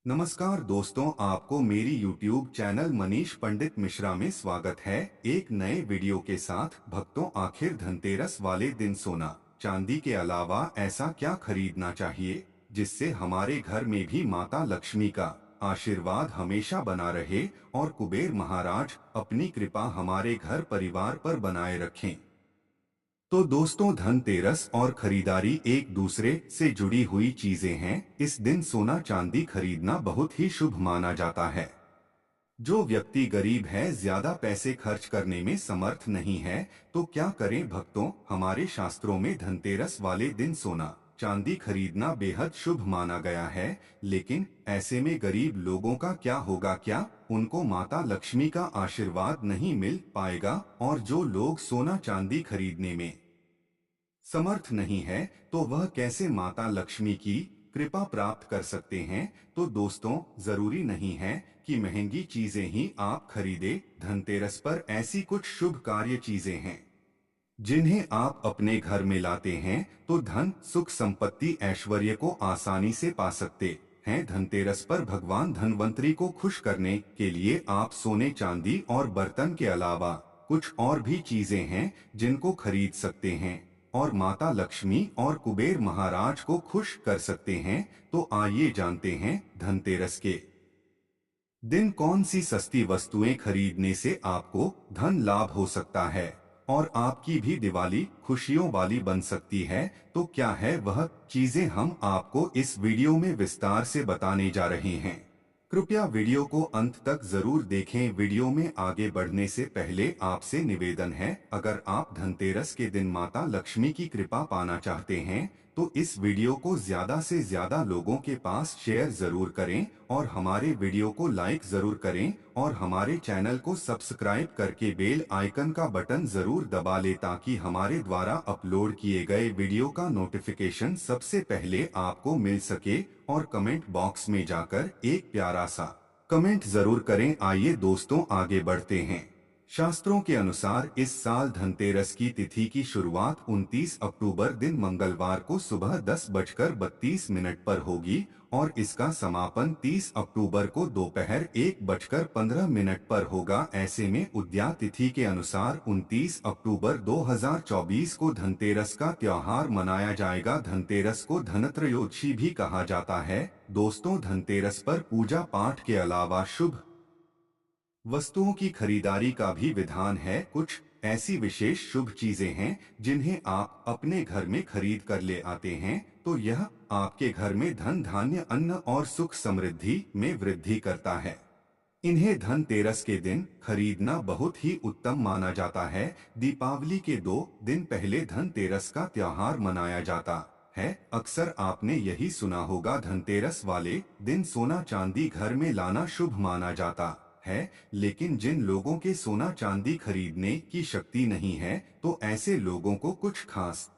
नमस्कार दोस्तों, आपको मेरी YouTube चैनल मनीष पंडित मिश्रा में स्वागत है। एक नए वीडियो के साथ। भक्तों, आखिर धनतेरस वाले दिन सोना चांदी के अलावा ऐसा क्या खरीदना चाहिए जिससे हमारे घर में भी माता लक्ष्मी का आशीर्वाद हमेशा बना रहे और कुबेर महाराज अपनी कृपा हमारे घर परिवार पर बनाए रखें। तो दोस्तों, धनतेरस और खरीदारी एक दूसरे से जुड़ी हुई चीजें हैं। इस दिन सोना चांदी खरीदना बहुत ही शुभ माना जाता है। जो व्यक्ति गरीब है, ज्यादा पैसे खर्च करने में समर्थ नहीं है, तो क्या करें भक्तों? हमारे शास्त्रों में धनतेरस वाले दिन सोना चांदी खरीदना बेहद शुभ माना गया है। लेकिन ऐसे में गरीब लोगों का क्या होगा? क्या उनको माता लक्ष्मी का आशीर्वाद नहीं मिल पाएगा? और जो लोग सोना चांदी खरीदने में समर्थ नहीं है, तो वह कैसे माता लक्ष्मी की कृपा प्राप्त कर सकते हैं? तो दोस्तों, जरूरी नहीं है कि महंगी चीजें ही आप खरीदे। धनतेरस पर ऐसी कुछ शुभ कार्य चीजें हैं जिन्हें आप अपने घर में लाते हैं तो धन, सुख, संपत्ति, ऐश्वर्य को आसानी से पा सकते हैं। धनतेरस पर भगवान धनवंतरी को खुश करने के लिए आप सोने, चांदी और बर्तन के अलावा कुछ और भी चीजें हैं जिनको खरीद सकते हैं और माता लक्ष्मी और कुबेर महाराज को खुश कर सकते हैं। तो आइए जानते हैं धनतेरस के दिन कौन सी सस्ती वस्तुएं खरीदने से आपको धन लाभ हो सकता है और आपकी भी दिवाली खुशियों वाली बन सकती है। तो क्या है वह चीजें, हम आपको इस वीडियो में विस्तार से बताने जा रहे हैं। कृपया वीडियो को अंत तक जरूर देखें। वीडियो में आगे बढ़ने से पहले आपसे निवेदन है, अगर आप धनतेरस के दिन माता लक्ष्मी की कृपा पाना चाहते हैं तो इस वीडियो को ज्यादा से ज्यादा लोगों के पास शेयर जरूर करें और हमारे वीडियो को लाइक जरूर करें और हमारे चैनल को सब्सक्राइब करके बेल आइकन का बटन जरूर दबा लें ताकि हमारे द्वारा अपलोड किए गए वीडियो का नोटिफिकेशन सबसे पहले आपको मिल सके। और कमेंट बॉक्स में जाकर एक प्यारा सा कमेंट जरूर करें। आइए दोस्तों, आगे बढ़ते हैं। शास्त्रों के अनुसार इस साल धनतेरस की तिथि की शुरुआत 29 अक्टूबर दिन मंगलवार को सुबह 10:32 पर होगी और इसका समापन 30 अक्टूबर को दोपहर 1:15 पर होगा। ऐसे में उदया तिथि के अनुसार 29 अक्टूबर 2024 को धनतेरस का त्योहार मनाया जाएगा। धनतेरस को धनत्रयोदशी भी कहा जाता है। दोस्तों, धनतेरस पर पूजा पाठ के अलावा शुभ वस्तुओं की खरीदारी का भी विधान है। कुछ ऐसी विशेष शुभ चीजें हैं जिन्हें आप अपने घर में खरीद कर ले आते हैं तो यह आपके घर में धन, धान्य, अन्न और सुख समृद्धि में वृद्धि करता है। इन्हें धनतेरस के दिन खरीदना बहुत ही उत्तम माना जाता है। दीपावली के 2 दिन पहले धनतेरस का त्योहार मनाया जाता है। अक्सर आपने यही सुना होगा, धनतेरस वाले दिन सोना चांदी घर में लाना शुभ माना जाता है। लेकिन जिन लोगों के सोना चांदी खरीदने की शक्ति नहीं है, तो ऐसे लोगों को कुछ खास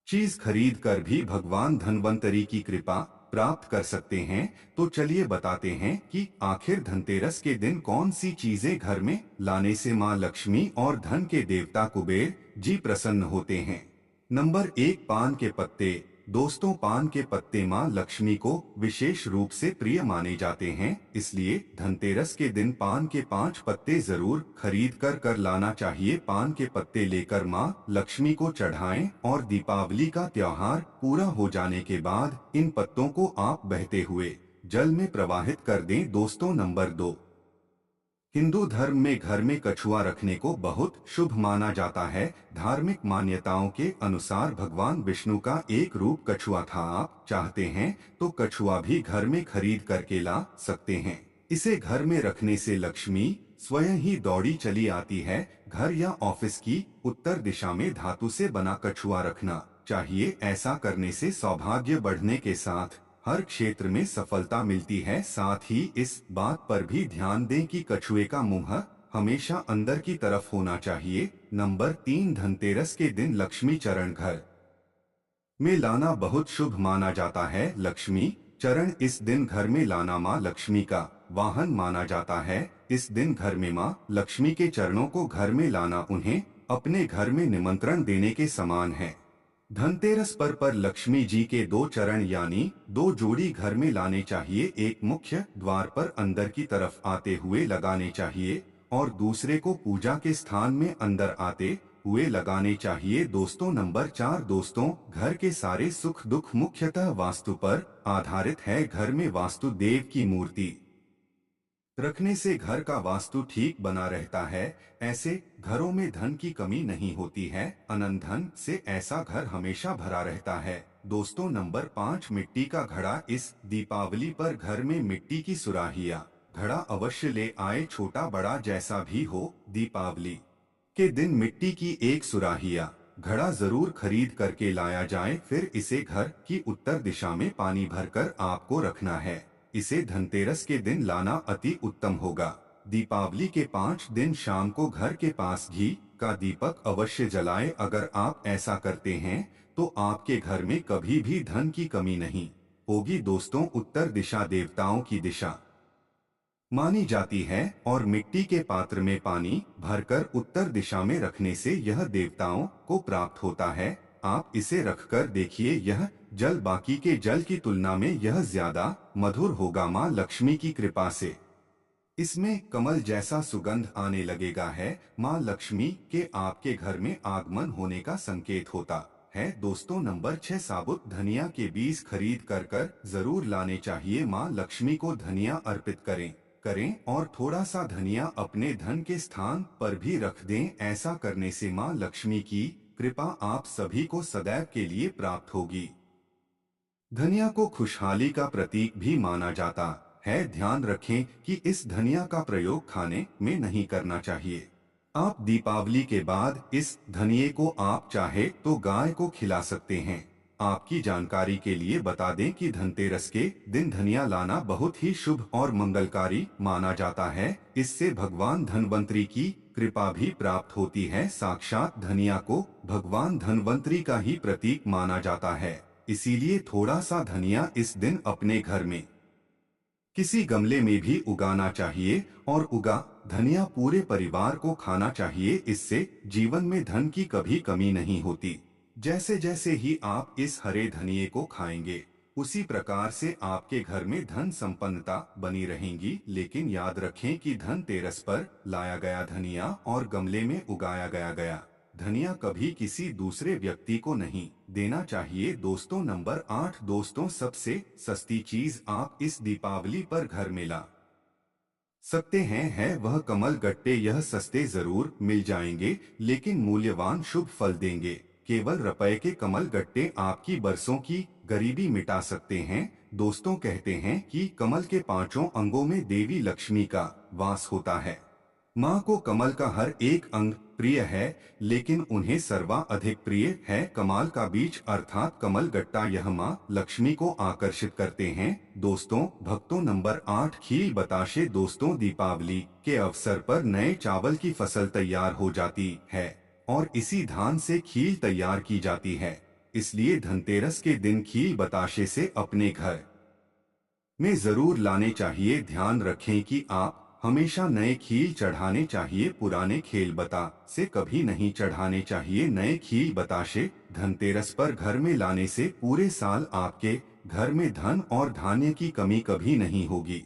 चीज खरीद कर भी भगवान धनवंतरी की कृपा प्राप्त कर सकते हैं। तो चलिए बताते हैं कि आखिर धनतेरस के दिन कौन सी चीजें घर में लाने से मां लक्ष्मी और धन के देवता कुबेर जी प्रसन्न होते हैं। नंबर 1, पान के पत्ते। दोस्तों, पान के पत्ते मां लक्ष्मी को विशेष रूप से प्रिय माने जाते हैं, इसलिए धनतेरस के दिन पान के 5 पत्ते जरूर खरीद कर लाना चाहिए। पान के पत्ते लेकर मां लक्ष्मी को चढ़ाएं और दीपावली का त्योहार पूरा हो जाने के बाद इन पत्तों को आप बहते हुए जल में प्रवाहित कर दें। दोस्तों, नंबर 2, हिंदू धर्म में घर में कछुआ रखने को बहुत शुभ माना जाता है। धार्मिक मान्यताओं के अनुसार भगवान विष्णु का एक रूप कछुआ था। आप चाहते हैं तो कछुआ भी घर में खरीद करके ला सकते हैं। इसे घर में रखने से लक्ष्मी स्वयं ही दौड़ी चली आती है। घर या ऑफिस की उत्तर दिशा में धातु से बना कछुआ रखना चाहिए। ऐसा करने से सौभाग्य बढ़ने के साथ हर क्षेत्र में सफलता मिलती है। साथ ही इस बात पर भी ध्यान दें कि कछुए का मुंह हमेशा अंदर की तरफ होना चाहिए। नंबर 3, धनतेरस के दिन लक्ष्मी चरण घर में लाना बहुत शुभ माना जाता है। लक्ष्मी चरण इस दिन घर में लाना मां लक्ष्मी का वाहन माना जाता है। इस दिन घर में मां लक्ष्मी के चरणों को घर में लाना उन्हें अपने घर में निमंत्रण देने के समान है। धनतेरस पर लक्ष्मी जी के दो चरण यानी दो जोड़ी घर में लाने चाहिए। एक मुख्य द्वार पर अंदर की तरफ आते हुए लगाने चाहिए और दूसरे को पूजा के स्थान में अंदर आते हुए लगाने चाहिए। दोस्तों नंबर 4, दोस्तों घर के सारे सुख दुख मुख्यतः वास्तु पर आधारित है। घर में वास्तु देव की मूर्ति रखने से घर का वास्तु ठीक बना रहता है। ऐसे घरों में धन की कमी नहीं होती है। अनंत धन से ऐसा घर हमेशा भरा रहता है। दोस्तों नंबर 5, मिट्टी का घड़ा। इस दीपावली पर घर में मिट्टी की सुराहियां घड़ा अवश्य ले आए, छोटा बड़ा जैसा भी हो। दीपावली के दिन मिट्टी की एक सुराहिया घड़ा जरूर खरीद करके लाया जाए। फिर इसे घर की उत्तर दिशा में पानी भरकर आपको रखना है। इसे धनतेरस के दिन लाना अति उत्तम होगा। दीपावली के 5 दिन शाम को घर के पास घी का दीपक अवश्य जलाए। अगर आप ऐसा करते हैं तो आपके घर में कभी भी धन की कमी नहीं होगी। दोस्तों उत्तर दिशा देवताओं की दिशा मानी जाती है और मिट्टी के पात्र में पानी भरकर उत्तर दिशा में रखने से यह देवताओं को प्राप्त होता है। आप इसे रखकर देखिए, यह जल बाकी के जल की तुलना में यह ज्यादा मधुर होगा। माँ लक्ष्मी की कृपा से इसमें कमल जैसा सुगंध आने लगेगा है। माँ लक्ष्मी के आपके घर में आगमन होने का संकेत होता है। दोस्तों नंबर 6, साबुत धनिया के बीज खरीद कर जरूर लाने चाहिए। माँ लक्ष्मी को धनिया अर्पित करें और थोड़ा सा धनिया अपने धन के स्थान पर भी रख दें। ऐसा करने से माँ लक्ष्मी की कृपा आप सभी को सदैव के लिए प्राप्त होगी। धनिया को खुशहाली का प्रतीक भी माना जाता है। ध्यान रखें कि इस धनिया का प्रयोग खाने में नहीं करना चाहिए। आप दीपावली के बाद इस धनिये को आप चाहे तो गाय को खिला सकते हैं। आपकी जानकारी के लिए बता दें कि धनतेरस के दिन धनिया लाना बहुत ही शुभ और मंगलकारी माना जाता है। इससे भगवान धनवंतरी की कृपा भी प्राप्त होती है। साक्षात धनिया को भगवान धनवंतरी का ही प्रतीक माना जाता है, इसीलिए थोड़ा सा धनिया इस दिन अपने घर में किसी गमले में भी उगाना चाहिए और उगा धनिया पूरे परिवार को खाना चाहिए। इससे जीवन में धन की कभी कमी नहीं होती। जैसे जैसे ही आप इस हरे धनिये को खाएंगे उसी प्रकार से आपके घर में धन संपन्नता बनी रहेगी। लेकिन याद रखें कि धनतेरस पर लाया गया धनिया और गमले में उगाया गया धनिया कभी किसी दूसरे व्यक्ति को नहीं देना चाहिए। दोस्तों नंबर 8, दोस्तों सबसे सस्ती चीज आप इस दीपावली पर घर में ला सकते हैं है वह कमल गट्टे। यह सस्ते जरूर मिल जाएंगे लेकिन मूल्यवान शुभ फल देंगे। केवल रुपए के कमल गट्टे आपकी बरसों की गरीबी मिटा सकते हैं। दोस्तों कहते हैं कि कमल के 5 अंगों में देवी लक्ष्मी का वास होता है। माँ को कमल का हर एक अंग प्रिय है लेकिन उन्हें सर्वाधिक प्रिय है कमाल का बीज अर्थात कमल गट्टा। यह माँ लक्ष्मी को आकर्षित करते हैं। दोस्तों भक्तों नंबर 8, खील बताशे। दोस्तों दीपावली के अवसर पर नए चावल की फसल तैयार हो जाती है और इसी धान से खील तैयार की जाती है। इसलिए धनतेरस के दिन खील बताशे से अपने घर में जरूर लाने चाहिए। ध्यान रखें कि आप हमेशा नए खील चढ़ाने चाहिए, पुराने खेल बता से कभी नहीं चढ़ाने चाहिए। नए खील बताशे धनतेरस पर घर में लाने से पूरे साल आपके घर में धन और धान्य की कमी कभी नहीं होगी।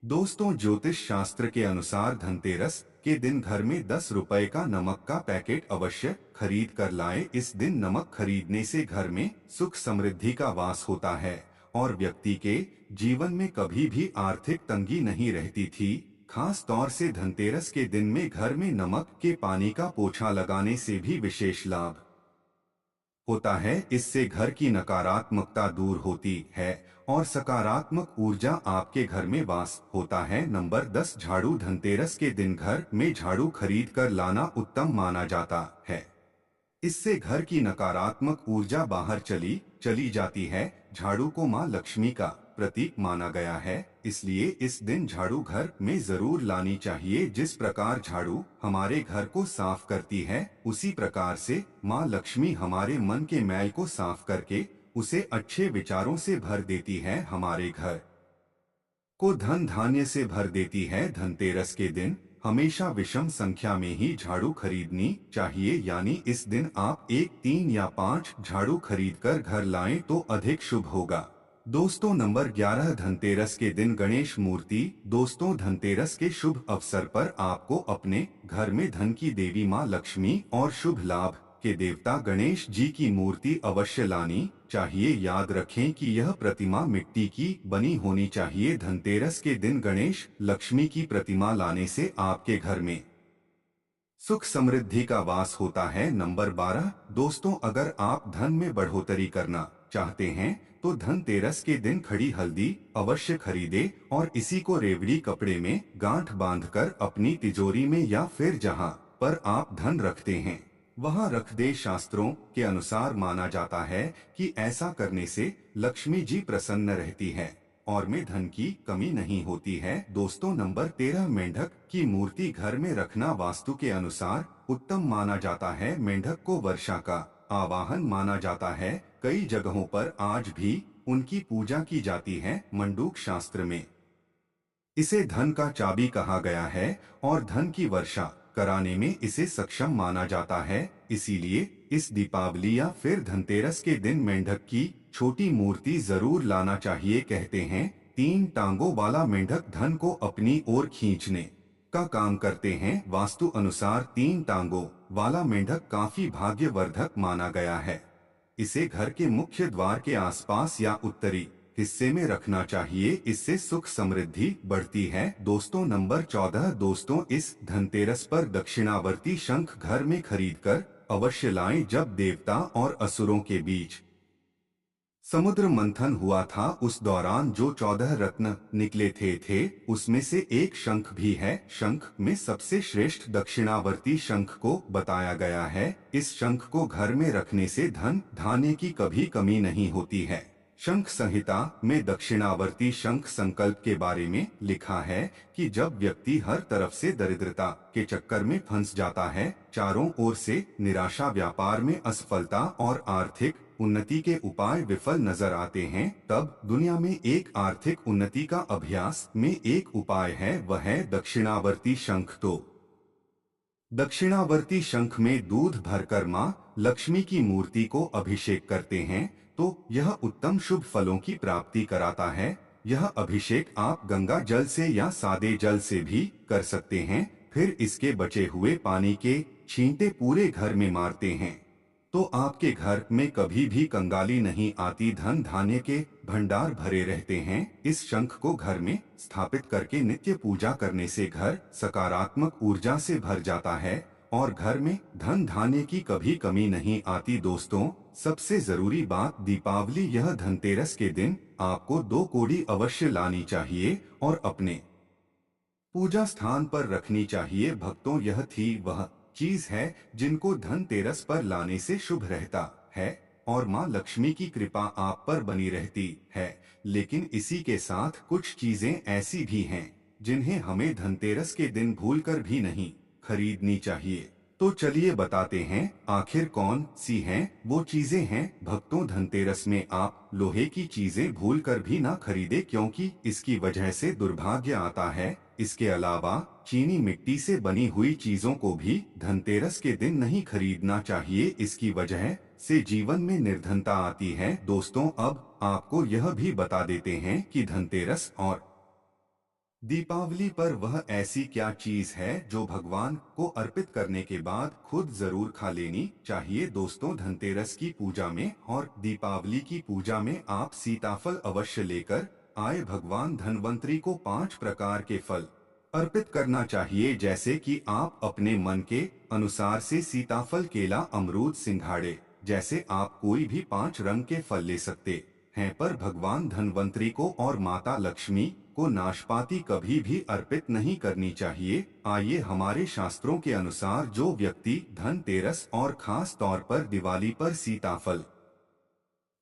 दोस्तों ज्योतिष शास्त्र के अनुसार धनतेरस के दिन घर में 10 रुपए का नमक का पैकेट अवश्य खरीद कर लाए। इस दिन नमक खरीदने से घर में सुख समृद्धि का वास होता है और व्यक्ति के जीवन में कभी भी आर्थिक तंगी नहीं रहती थी। खास तौर से धनतेरस के दिन में घर में नमक के पानी का पोछा लगाने से भी विशेष लाभ होता है। इससे घर की नकारात्मकता दूर होती है और सकारात्मक ऊर्जा आपके घर में वास होता है। नंबर 10, झाड़ू। धनतेरस के दिन घर में झाड़ू खरीद कर लाना उत्तम माना जाता है। इससे घर की नकारात्मक ऊर्जा बाहर चली जाती है। झाड़ू को माँ लक्ष्मी का प्रतीक माना गया है, इसलिए इस दिन झाड़ू घर में जरूर लानी चाहिए। जिस प्रकार झाड़ू हमारे घर को साफ करती है उसी प्रकार से माँ लक्ष्मी हमारे मन के मैल को साफ करके उसे अच्छे विचारों से भर देती है, हमारे घर को धन धान्य से भर देती है। धनतेरस के दिन हमेशा विषम संख्या में ही झाड़ू खरीदनी चाहिए, यानी इस दिन आप 1, 3 या 5 झाड़ू खरीदकर घर लाएं तो अधिक शुभ होगा। दोस्तों नंबर 11 धनतेरस के दिन गणेश मूर्ति। दोस्तों धनतेरस के शुभ अवसर पर आपको अपने घर में धन की देवी मां लक्ष्मी और शुभ लाभ के देवता गणेश जी की मूर्ति अवश्य लानी चाहिए। याद रखें कि यह प्रतिमा मिट्टी की बनी होनी चाहिए। धनतेरस के दिन गणेश लक्ष्मी की प्रतिमा लाने से आपके घर में सुख समृद्धि का वास होता है। नंबर 12 दोस्तों अगर आप धन में बढ़ोतरी करना चाहते हैं तो धनतेरस के दिन खड़ी हल्दी अवश्य खरीदे और इसी को रेवड़ी कपड़े में गांठ बांधकर अपनी तिजोरी में या फिर जहां पर आप धन रखते हैं वहां रख दे। शास्त्रों के अनुसार माना जाता है कि ऐसा करने से लक्ष्मी जी प्रसन्न रहती है और में धन की कमी नहीं होती है। दोस्तों नंबर 13 मेंढक की मूर्ति घर में रखना वास्तु के अनुसार उत्तम माना जाता है। मेंढक को वर्षा का आवाहन माना जाता है। कई जगहों पर आज भी उनकी पूजा की जाती है। मंडूक शास्त्र में इसे धन का चाबी कहा गया है और धन की वर्षा कराने में इसे सक्षम माना जाता है। इसीलिए इस दीपावली या फिर धनतेरस के दिन मेंढक की छोटी मूर्ति जरूर लाना चाहिए। कहते हैं 3 टांगों वाला मेंढक धन को अपनी ओर खींचने का काम करते हैं। वास्तु अनुसार 3 टांगों वाला मेंढक काफी भाग्यवर्धक माना गया है। इसे घर के मुख्य द्वार के आसपास या उत्तरी हिस्से में रखना चाहिए, इससे सुख समृद्धि बढ़ती है। दोस्तों नंबर 14 दोस्तों इस धनतेरस पर दक्षिणावर्ती शंख घर में खरीदकर अवश्य लाएं। जब देवता और असुरों के बीच समुद्र मंथन हुआ था उस दौरान जो 14 रत्न निकले थे उसमें से एक शंख भी है। शंख में सबसे श्रेष्ठ दक्षिणावर्ती शंख को बताया गया है। इस शंख को घर में रखने से धन धान्य की कभी कमी नहीं होती है। शंख संहिता में दक्षिणावर्ती शंख संकल्प के बारे में लिखा है कि जब व्यक्ति हर तरफ से दरिद्रता के चक्कर में फंस जाता है, चारों ओर से निराशा, व्यापार में असफलता और आर्थिक उन्नति के उपाय विफल नजर आते हैं, तब दुनिया में एक आर्थिक उन्नति का अभ्यास में एक उपाय है, वह है दक्षिणावर्ती शंख। तो दक्षिणावर्ती शंख में दूध भरकर मां लक्ष्मी की मूर्ति को अभिषेक करते हैं तो यह उत्तम शुभ फलों की प्राप्ति कराता है। यह अभिषेक आप गंगा जल से या सादे जल से भी कर सकते हैं। फिर इसके बचे हुए पानी के छींटे पूरे घर में मारते हैं तो आपके घर में कभी भी कंगाली नहीं आती, धन धान्य के भंडार भरे रहते हैं। इस शंख को घर में स्थापित करके नित्य पूजा करने से घर सकारात्मक ऊर्जा से भर जाता है और घर में धन धान्य की कभी कमी नहीं आती। दोस्तों सबसे जरूरी बात, दीपावली यह धनतेरस के दिन आपको 2 कोड़ी अवश्य लानी चाहिए और अपने पूजा स्थान पर रखनी चाहिए। भक्तों यह थी वह चीज है जिनको धनतेरस पर लाने से शुभ रहता है और मां लक्ष्मी की कृपा आप पर बनी रहती है। लेकिन इसी के साथ कुछ चीजें ऐसी भी हैं जिन्हें हमें धनतेरस के दिन भूलकर भी नहीं खरीदनी चाहिए। तो चलिए बताते हैं आखिर कौन सी हैं वो चीजें हैं। भक्तों धनतेरस में आप लोहे की चीजें भूलकर भी ना खरीदे क्योंकि इसकी वजह से दुर्भाग्य आता है। इसके अलावा चीनी मिट्टी से बनी हुई चीजों को भी धनतेरस के दिन नहीं खरीदना चाहिए, इसकी वजह से जीवन में निर्धनता आती है। दोस्तों अब आपको यह भी बता देते हैं कि धनतेरस और दीपावली पर वह ऐसी क्या चीज है जो भगवान को अर्पित करने के बाद खुद जरूर खा लेनी चाहिए। दोस्तों धनतेरस की पूजा में और दीपावली की पूजा में आप सीताफल अवश्य लेकर आए। भगवान धन्वंतरी को 5 प्रकार के फल अर्पित करना चाहिए, जैसे कि आप अपने मन के अनुसार से सीताफल, केला, अमरूद, सिंघाड़े जैसे आप कोई भी 5 रंग के फल ले सकते हैं। पर भगवान धन्वंतरी को और माता लक्ष्मी को नाशपाती कभी भी अर्पित नहीं करनी चाहिए। आइए हमारे शास्त्रों के अनुसार जो व्यक्ति धनतेरस और खास तौर पर दिवाली पर सीताफल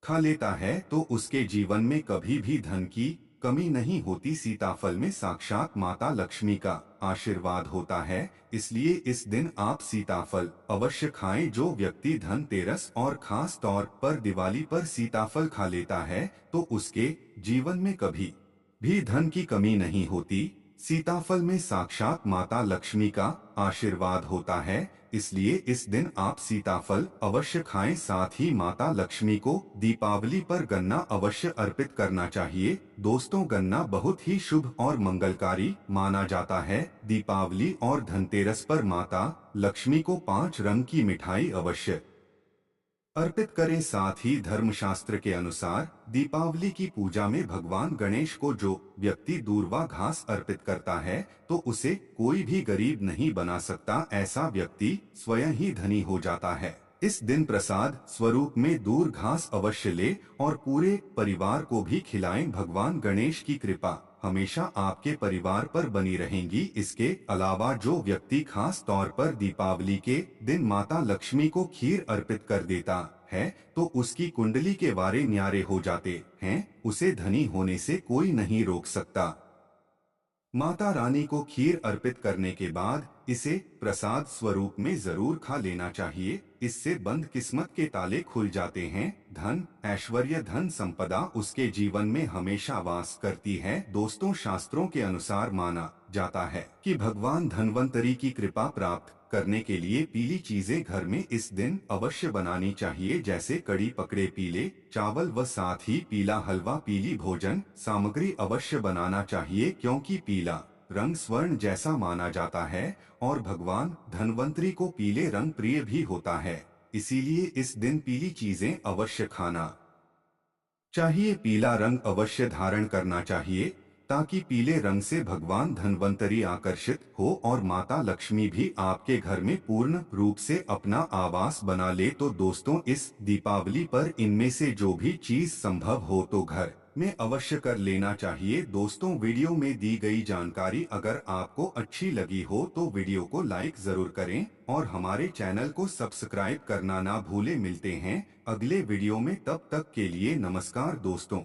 खा लेता है तो उसके जीवन में कभी भी धन की कमी नहीं होती। सीताफल में साक्षात माता लक्ष्मी का आशीर्वाद होता है, इसलिए इस दिन आप सीताफल अवश्य खाएं। जो व्यक्ति धनतेरस और खास तौर पर दिवाली पर सीताफल खा लेता है तो उसके जीवन में कभी भी धन की कमी नहीं होती। सीताफल में साक्षात माता लक्ष्मी का आशीर्वाद होता है, इसलिए इस दिन आप सीताफल अवश्य खाएं। साथ ही माता लक्ष्मी को दीपावली पर गन्ना अवश्य अर्पित करना चाहिए। दोस्तों, गन्ना बहुत ही शुभ और मंगलकारी माना जाता है। दीपावली और धनतेरस पर माता लक्ष्मी को 5 रंग की मिठाई अवश्य अर्पित करें। साथ ही धर्मशास्त्र के अनुसार दीपावली की पूजा में भगवान गणेश को जो व्यक्ति दूर्वा घास अर्पित करता है तो उसे कोई भी गरीब नहीं बना सकता। ऐसा व्यक्ति स्वयं ही धनी हो जाता है। इस दिन प्रसाद स्वरूप में दूर घास अवश्य ले और पूरे परिवार को भी खिलाएं। भगवान गणेश की कृपा हमेशा आपके परिवार पर बनी रहेंगी। इसके अलावा जो व्यक्ति खास तौर पर दीपावली के दिन माता लक्ष्मी को खीर अर्पित कर देता है तो उसकी कुंडली के वारे न्यारे हो जाते हैं। उसे धनी होने से कोई नहीं रोक सकता। माता रानी को खीर अर्पित करने के बाद इसे प्रसाद स्वरूप में जरूर खा लेना चाहिए। इससे बंद किस्मत के ताले खुल जाते हैं। धन ऐश्वर्य धन संपदा उसके जीवन में हमेशा वास करती है। दोस्तों, शास्त्रों के अनुसार माना जाता है कि भगवान धन्वंतरी की कृपा प्राप्त करने के लिए पीली चीजें घर में इस दिन अवश्य बनानी चाहिए, जैसे कड़ी पकड़े पीले चावल व साथ ही पीला हलवा। पीली भोजन सामग्री अवश्य बनाना चाहिए क्योंकि पीला रंग स्वर्ण जैसा माना जाता है और भगवान धन्वंतरी को पीले रंग प्रिय भी होता है। इसीलिए इस दिन पीली चीजें अवश्य खाना चाहिए। पीला रंग अवश्य धारण करना चाहिए ताकि पीले रंग से भगवान धन्वंतरी आकर्षित हो और माता लक्ष्मी भी आपके घर में पूर्ण रूप से अपना आवास बना ले। तो दोस्तों, इस दीपावली पर इनमें से जो भी चीज संभव हो तो घर में अवश्य कर लेना चाहिए। दोस्तों, वीडियो में दी गई जानकारी अगर आपको अच्छी लगी हो तो वीडियो को लाइक जरूर करें और हमारे चैनल को सब्सक्राइब करना ना भूलें। मिलते हैं अगले वीडियो में, तब तक के लिए नमस्कार दोस्तों।